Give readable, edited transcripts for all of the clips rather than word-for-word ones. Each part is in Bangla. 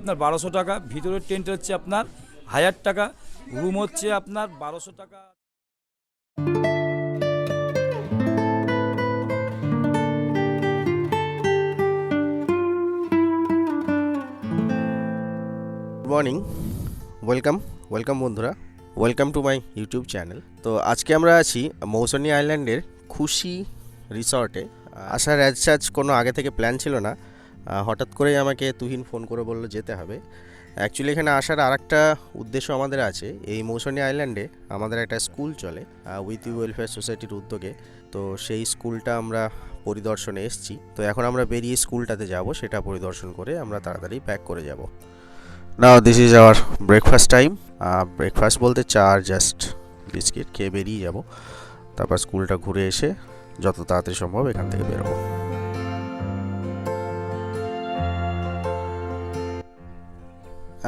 আপনার 1200 টাকা, ভিতরের টেন্ট হচ্ছে আপনার 1000 টাকা, রুম হচ্ছে আপনার 1200 টাকা। গুড মর্নিং, ওয়েলকাম বন্ধুরা, welcome to my YouTube channel. তো আজকে আমরা আছি মৌসুনি আইল্যান্ডের খুশি রিসর্টে। আসার অ্যাজ কোনো আগে থেকে প্ল্যান ছিল না, হঠাৎ করেই আমাকে তুহিন ফোন করে বললো যেতে হবে। অ্যাকচুয়ালি এখানে আসার আরেকটা উদ্দেশ্য আমাদের আছে। এই মৌসুনি আইল্যান্ডে আমাদের একটা স্কুল চলে উইথ ইউ ওয়েলফেয়ার সোসাইটির উদ্যোগে। তো সেই স্কুলটা আমরা পরিদর্শনে এসেছি। তো এখন আমরা বেরিয়ে স্কুলটাতে যাব, সেটা পরিদর্শন করে আমরা তাড়াতাড়ি প্যাক করে যাব। Now this is our breakfast time. Breakfast বলতে চা আর জাস্ট বিস্কিট খেয়ে বেরিয়ে যাব। তারপর স্কুলটা ঘুরে এসে যত তাড়াতাড়ি সম্ভব এখান থেকে বেরোবো।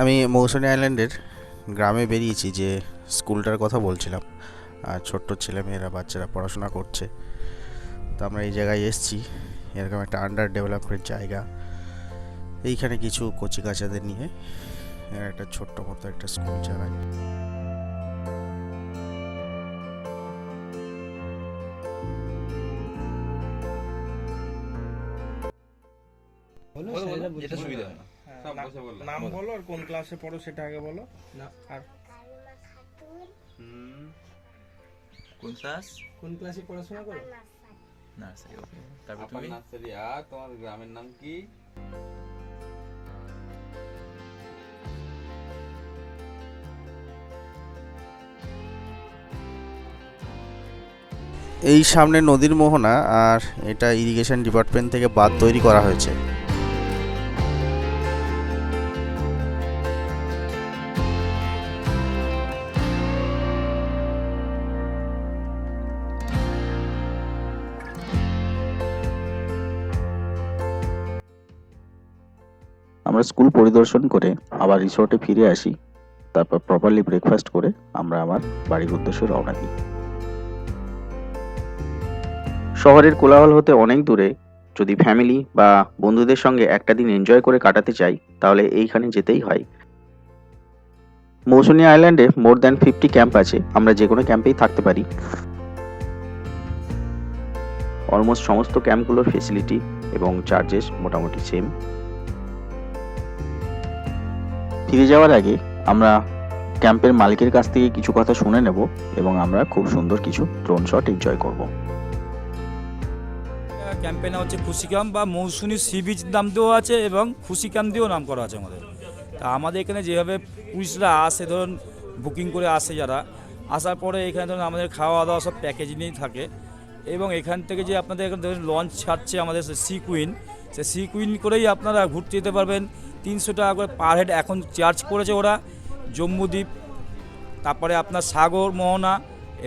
আমি মৌসুনি আইল্যান্ডের গ্রামে বেরিয়েছি, যে স্কুলটার কথা বলছিলাম। আর ছোট্ট ছেলেমেয়েরা, বাচ্চারা পড়াশোনা করছে। তো আমরা এই জায়গায় এসেছি, এরকম একটা আন্ডার ডেভেলপমেন্ট জায়গা। এইখানে কিছু কচিকাচাদের নিয়ে একটা ছোট্ট মতো একটা স্কুল চালায়। যেটা সুবিধা হয় না। নাম বলো আর কোন ক্লাসে পড়ো সেটা আগে বলো। আর কোন ক্লাসে পড়াশোনা করো? নার্সারি। ওকে, তারপর তুমি নার্সারি। আর তোমার গ্রামের নাম কি? এই সামনে নদীর মোহনা, আর এটা ইরিগেশন ডিপার্টমেন্ট থেকে বাঁধ তৈরি করা হয়েছে। আমরা স্কুল পরিদর্শন করে আবার রিসোর্টে ফিরে আসি। তারপর প্রপারলি ব্রেকফাস্ট করে আমরা আমার বাড়ির উদ্দেশ্যে রওনা দিই। শহরের কোলাহল হতে অনেক দূরে যদি ফ্যামিলি বা বন্ধুদের সঙ্গে একটা দিন এনজয় করে কাটাতে চাই, তাহলে এইখানে যেতেই হয়। মৌসুনি আইল্যান্ডে মোর দ্যান 50 ক্যাম্প আছে। আমরা যে কোনো ক্যাম্পেই থাকতে পারি। অলমোস্ট সমস্ত ক্যাম্পগুলোর ফেসিলিটি এবং চার্জেস মোটামুটি সেম। ফিরে যাওয়ার আগে আমরা ক্যাম্পের মালিকের কাছ থেকে কিছু কথা শুনে নেব এবং আমরা খুব সুন্দর কিছু ড্রোন শট এনজয় করব। ক্যাম্পের নাম হচ্ছে খুশিক্যাম্প বা মৌসুনি সিবিচ নাম দেওয়া আছে এবং খুশিক্যাম্প দিয়েও নাম করা আছে আমাদের। তা আমাদের এখানে যেভাবে টুরিস্টরা আসে, ধরুন বুকিং করে আসে, যারা আসার পরে এখানে ধরুন আমাদের খাওয়া দাওয়া সব প্যাকেজ নিয়েই থাকে। এবং এখান থেকে যে আপনাদের এখানে ধরুন লঞ্চ ছাড়ছে আমাদের সি কুইন, সে সি কুইন করেই আপনারা ঘুরতে যেতে পারবেন। 300 টাকা করে পার হেড এখন চার্জ করেছে ওরা। জম্মুদ্বীপ, তারপরে আপনার সাগর মোহনা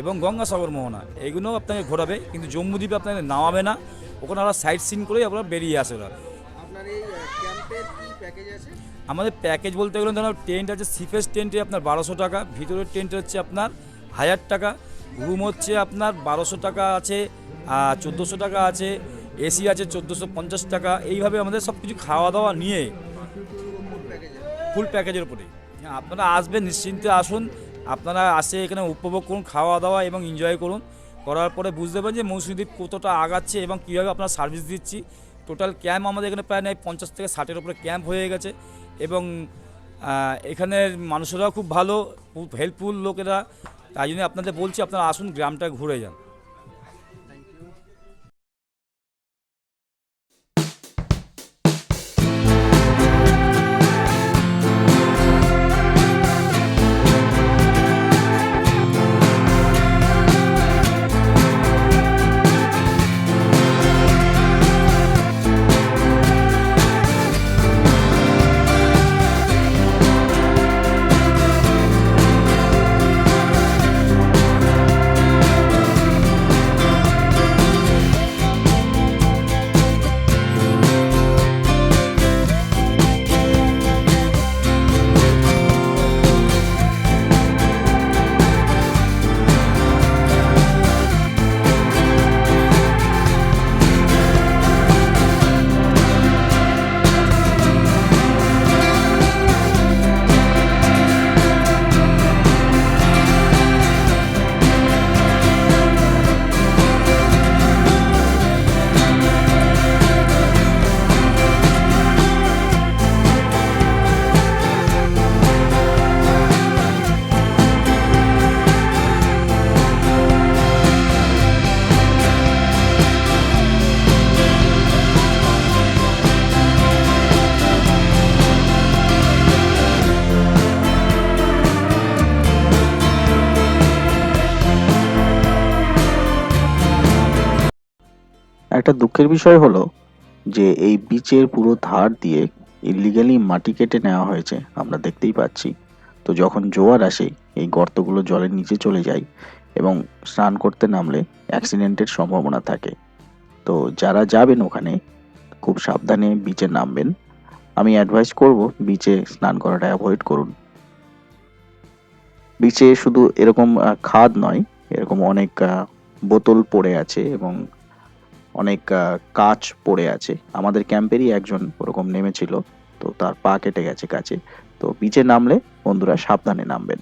এবং গঙ্গাসাগর মোহনা, এগুলোও আপনাকে ঘোরাবে, কিন্তু জম্মুদ্বীপে আপনাকে নামাবে না। ওখানে আমরা সাইট সিন করেই আপনারা বেরিয়ে আসে ওরা। আমাদের প্যাকেজ বলতে গেলে ধরুন টেন্ট আছে, সিফেস টেন্টে আপনার 1200 টাকা, ভিতরের টেন্ট হচ্ছে আপনার 1000 টাকা, রুম হচ্ছে আপনার 1200 টাকা আছে, 1400 টাকা আছে, এসি আছে 1450 টাকা। এইভাবে আমাদের সব কিছু খাওয়া দাওয়া নিয়ে ফুল প্যাকেজের উপরে আপনারা আসবেন, নিশ্চিন্তে আসুন। আপনারা আসে এখানে উপভোগ করুন, খাওয়া দাওয়া এবং এনজয় করুন। করার পরে বুঝতে পারবেন যে মৌসুনিদ্বীপ কতটা আগাচ্ছে এবং কীভাবে আপনারা সার্ভিস দিচ্ছি। টোটাল ক্যাম্প আমাদের এখানে প্রায় 50 থেকে 60-এর উপরে ক্যাম্প হয়ে গেছে। এবং এখানের মানুষেরাও খুব ভালো, খুব হেল্পফুল লোকেরা। তাই জন্য আপনাদের বলছি আপনারা আসুন, গ্রামটা ঘুরে যান। একটা দুঃখের বিষয় হলো যে এই বিচের পুরো ধার দিয়ে ইলিগালি মাটি কেটে নেওয়া হয়েছে, আমরা দেখতেই পাচ্ছি। তো যখন জোয়ার আসে এই গর্তগুলো জলের নিচে চলে যায় এবং স্নান করতে নামলে অ্যাক্সিডেন্টের সম্ভাবনা থাকে। তো যারা যাবেন ওখানে খুব সাবধানে বিচে নামবেন। আমি অ্যাডভাইস করব বিচে স্নান করাটা অ্যাভয়েড করুন। বিচে শুধু এরকম খাদ নয়, এরকম অনেক বোতল পড়ে আছে এবং অনেক কাঁচ পড়ে আছে। আমাদের ক্যাম্পেরই একজন ওরকম নেমেছিল, তো তার পা কেটে গেছে কাছে। তো বিচে নামলে বন্ধুরা সাবধানে নামবেন।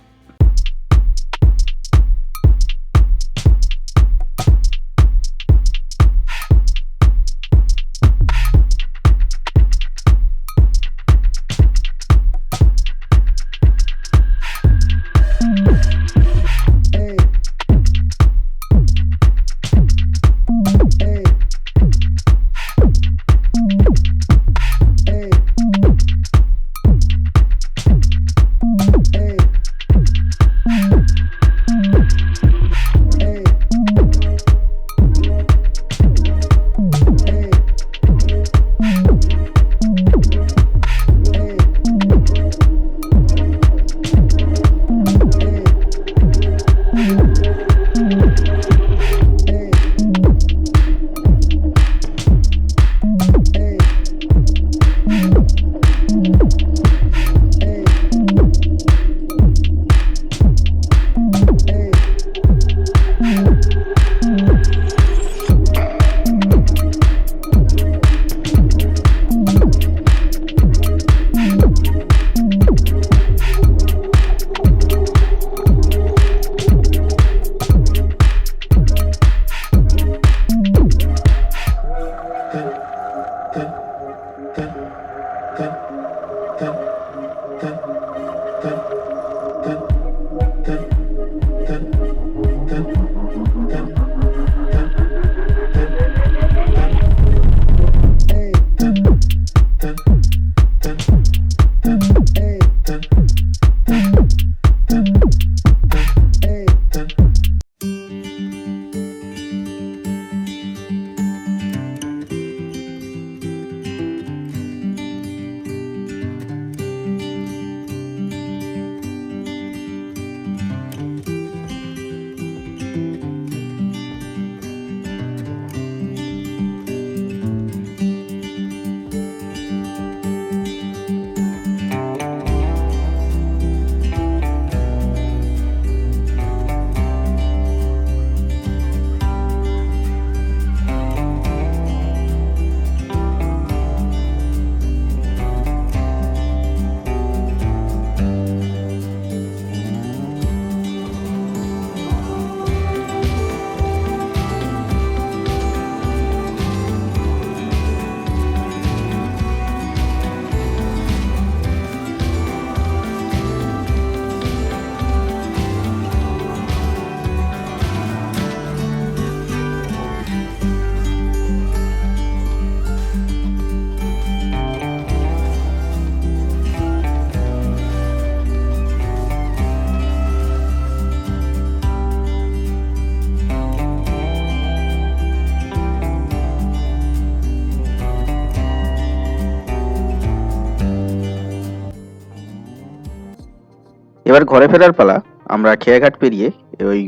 এবার ঘরে ফেরার পালা। আমরা খেয়াঘাট পেরিয়ে ওই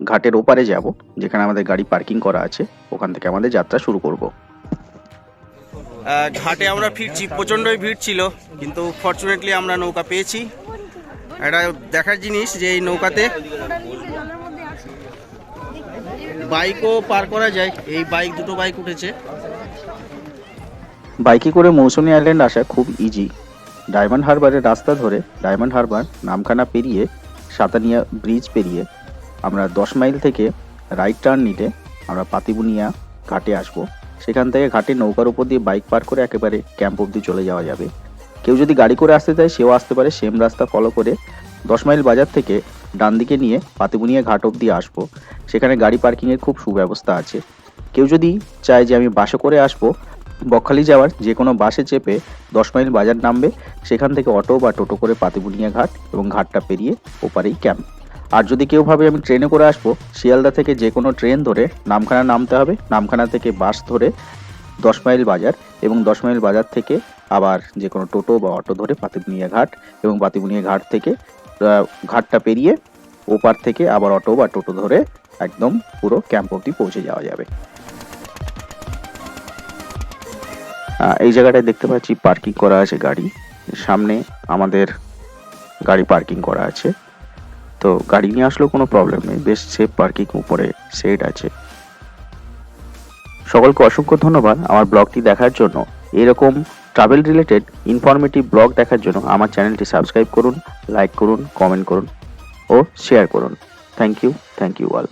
ঘাটের ওপারে যাব, যেখানে আমাদের গাড়ি পার্কিং করা আছে। ওখান থেকে আমাদের যাত্রা শুরু করব। ঘাটে আমরা ফিরছি, প্রচণ্ডই ভিড় ছিল, কিন্তু ফরচুনেটলি আমরা নৌকা পেয়েছি। এটা দেখার জিনিস যে এই নৌকাতে বাইকও পার করা যায়। এই দুটো বাইক উঠেছে। বাইকে করে মৌসুনি আইল্যান্ড আসা খুব ইজি। ডায়মন্ড হারবারের রাস্তা ধরে ডায়মন্ড হারবার নামখানা পেরিয়ে সাতানিয়া ব্রিজ পেরিয়ে আমরা 10 মাইল থেকে রাইট টার্ন নিলে আমরা পাতিবুনিয়া ঘাটে আসব। সেখান থেকে ঘাটে নৌকার উপর দিয়ে বাইক পার করে একেবারে ক্যাম্প অবধি চলে যাওয়া যাবে। কেউ যদি গাড়ি করে আসতে চায় সেও আসতে পারে। সেম রাস্তা ফলো করে 10 মাইল বাজার থেকে ডান দিকে নিয়ে পাতিবুনিয়া ঘাট অবধি আসবো। সেখানে গাড়ি পার্কিংয়ের খুব সুব্যবস্থা আছে। কেউ যদি চায় যে আমি বাসে করে আসবো, বকখালি যাওয়ার যে কোনো বাসে চেপে 10 মাইল বাজার নামবে। সেখান থেকে অটো বা টোটো করে পাতিবুনিয়া ঘাট এবং ঘাটটা পেরিয়ে ওপারেই ক্যাম্প। আর যদি কেউ ভাবে আমি ট্রেনে করে আসবো, শিয়ালদা থেকে যে কোনো ট্রেন ধরে নামখানা নামতে হবে, নামখানা থেকে বাস ধরে 10 মাইল বাজার, এবং 10 মাইল বাজার থেকে আবার যে কোনো টোটো বা অটো ধরে পাতিবুনিয়া ঘাট, এবং পাতিবুনিয়া ঘাট থেকে ঘাটটা পেরিয়ে ওপার থেকে আবার অটো বা টোটো ধরে একদম পুরো ক্যাম্প অবধি পৌঁছে যাওয়া যাবে। এই জায়গাটায় দেখতে পাচ্ছি পার্কিং করা আছে গাড়ি, সামনে আমাদের গাড়ি পার্কিং করা আছে, তো গাড়ি নিয়ে আসলেও কোনো প্রবলেম নেই, বেশ সেফ পার্কিং, উপরে শেড আছে। সকলকে অসংখ্য ধন্যবাদ আমার ব্লগটি দেখার জন্য। এরকম ট্রাভেল রিলেটেড ইনফরমেটিভ ব্লগ দেখার জন্য আমার চ্যানেলটি সাবস্ক্রাইব করুন, লাইক করুন, কমেন্ট করুন ও শেয়ার করুন। Thank you all.